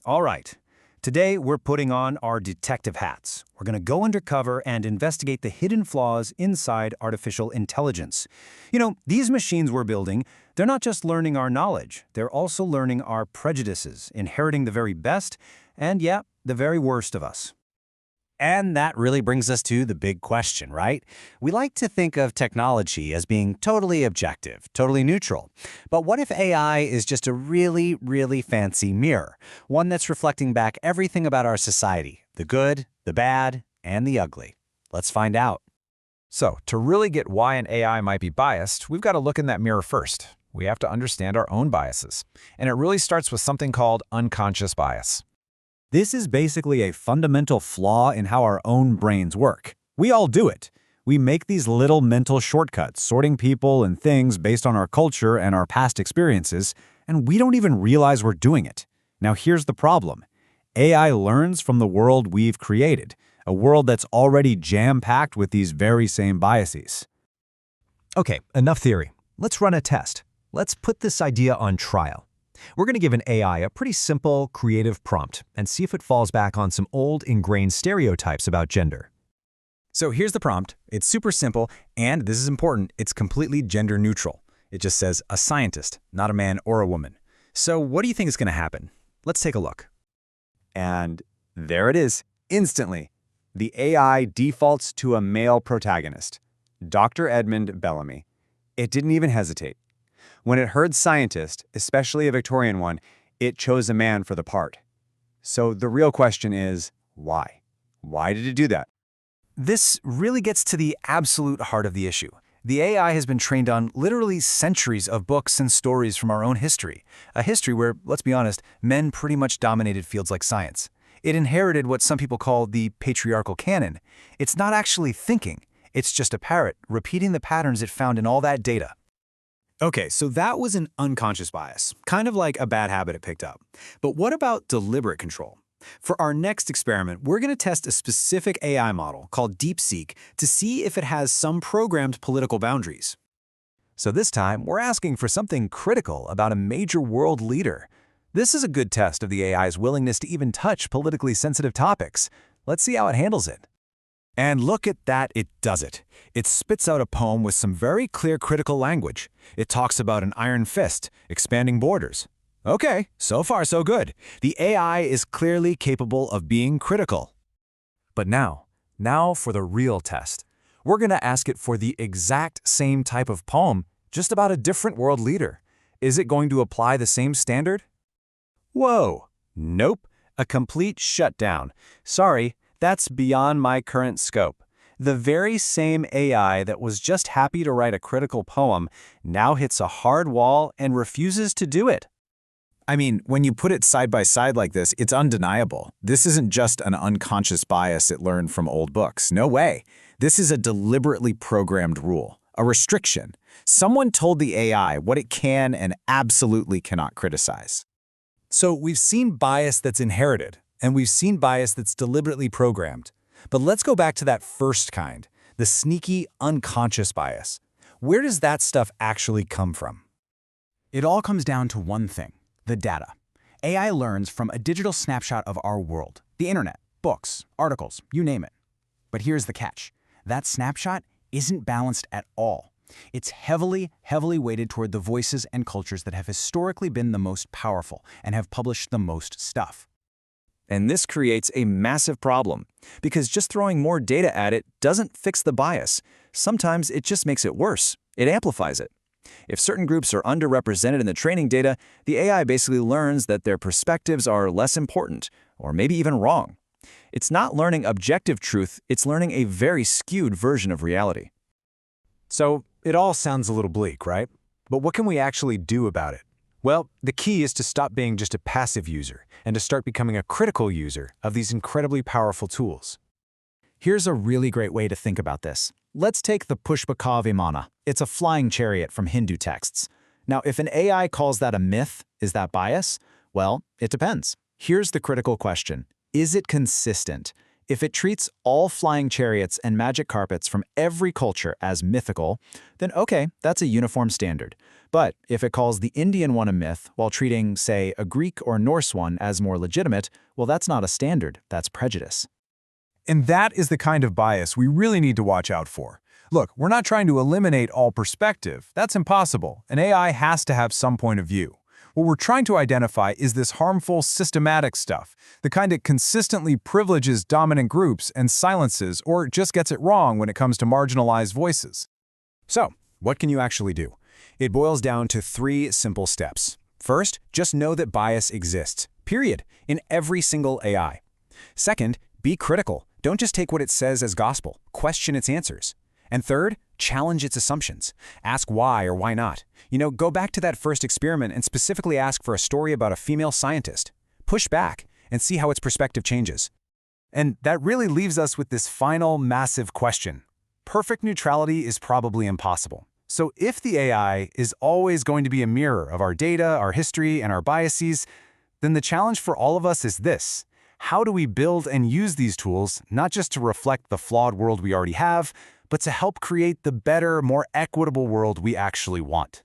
All right. Today, we're putting on our detective hats. We're going to go undercover and investigate the hidden flaws inside artificial intelligence. These machines we're building, they're not just learning our knowledge, they're also learning our prejudices, inheriting the very best and, yeah, the very worst of us. And that really brings us to the big question, right? We like to think of technology as being totally objective, totally neutral. But what if AI is just a really, really fancy mirror? One that's reflecting back everything about our society, the good, the bad, and the ugly. Let's find out. So, to really get why an AI might be biased, we've got to look in that mirror first. We have to understand our own biases. And it really starts with something called unconscious bias. This is basically a fundamental flaw in how our own brains work. We all do it. We make these little mental shortcuts, sorting people and things based on our culture and our past experiences, and we don't even realize we're doing it. Now here's the problem. AI learns from the world we've created, a world that's already jam-packed with these very same biases. Okay, enough theory. Let's run a test. Let's put this idea on trial. We're going to give an AI a pretty simple, creative prompt and see if it falls back on some old, ingrained stereotypes about gender. So here's the prompt. It's super simple, and this is important, it's completely gender neutral. It just says a scientist, not a man or a woman. So what do you think is going to happen? Let's take a look. And there it is, instantly. The AI defaults to a male protagonist, Dr. Edmund Bellamy. It didn't even hesitate. When it heard scientist, especially a Victorian one, it chose a man for the part. So the real question is, why? Why did it do that? This really gets to the absolute heart of the issue. The AI has been trained on literally centuries of books and stories from our own history, a history where, let's be honest, men pretty much dominated fields like science. It inherited what some people call the patriarchal canon. It's not actually thinking. It's just a parrot repeating the patterns it found in all that data. Okay, so that was an unconscious bias, kind of like a bad habit it picked up. But what about deliberate control? For our next experiment, we're going to test a specific AI model called DeepSeek to see if it has some programmed political boundaries. So this time, we're asking for something critical about a major world leader. This is a good test of the AI's willingness to even touch politically sensitive topics. Let's see how it handles it. And look at that, it does it. It spits out a poem with some very clear critical language. It talks about an iron fist, expanding borders. Okay, so far so good. The AI is clearly capable of being critical. But now for the real test. We're going to ask it for the exact same type of poem, just about a different world leader. Is it going to apply the same standard? Whoa, nope, a complete shutdown. Sorry, that's beyond my current scope. The very same AI that was just happy to write a critical poem now hits a hard wall and refuses to do it. I mean, when you put it side by side like this, it's undeniable. This isn't just an unconscious bias it learned from old books. No way. This is a deliberately programmed rule, a restriction. Someone told the AI what it can and absolutely cannot criticize. So we've seen bias that's inherited, and we've seen bias that's deliberately programmed. But let's go back to that first kind, the sneaky, unconscious bias. Where does that stuff actually come from? It all comes down to one thing, the data. AI learns from a digital snapshot of our world, the internet, books, articles, you name it. But here's the catch. That snapshot isn't balanced at all. It's heavily weighted toward the voices and cultures that have historically been the most powerful and have published the most stuff. And this creates a massive problem, because just throwing more data at it doesn't fix the bias. Sometimes it just makes it worse. It amplifies it. If certain groups are underrepresented in the training data, the AI basically learns that their perspectives are less important, or maybe even wrong. It's not learning objective truth, it's learning a very skewed version of reality. So it all sounds a little bleak, right? But what can we actually do about it? Well, the key is to stop being just a passive user and to start becoming a critical user of these incredibly powerful tools. Here's a really great way to think about this. Let's take the Pushpaka Vimana. It's a flying chariot from Hindu texts. Now, if an AI calls that a myth, is that bias? Well, it depends. Here's the critical question. Is it consistent? If it treats all flying chariots and magic carpets from every culture as mythical, then okay, that's a uniform standard. But if it calls the Indian one a myth while treating, say, a Greek or Norse one as more legitimate, well, that's not a standard, that's prejudice. And that is the kind of bias we really need to watch out for. Look, we're not trying to eliminate all perspective. That's impossible. An AI has to have some point of view. What we're trying to identify is this harmful, systematic stuff, the kind that consistently privileges dominant groups and silences or just gets it wrong when it comes to marginalized voices. So, what can you actually do? It boils down to 3 simple steps. First, just know that bias exists, period, in every single AI. Second, be critical. Don't just take what it says as gospel. Question its answers. And third, challenge its assumptions. Ask why or why not. Go back to that first experiment and specifically ask for a story about a female scientist. Push back and see how its perspective changes. And that really leaves us with this final massive question. Perfect neutrality is probably impossible. So if the AI is always going to be a mirror of our data, our history, and our biases, then the challenge for all of us is this. How do we build and use these tools, not just to reflect the flawed world we already have, but to help create the better, more equitable world we actually want?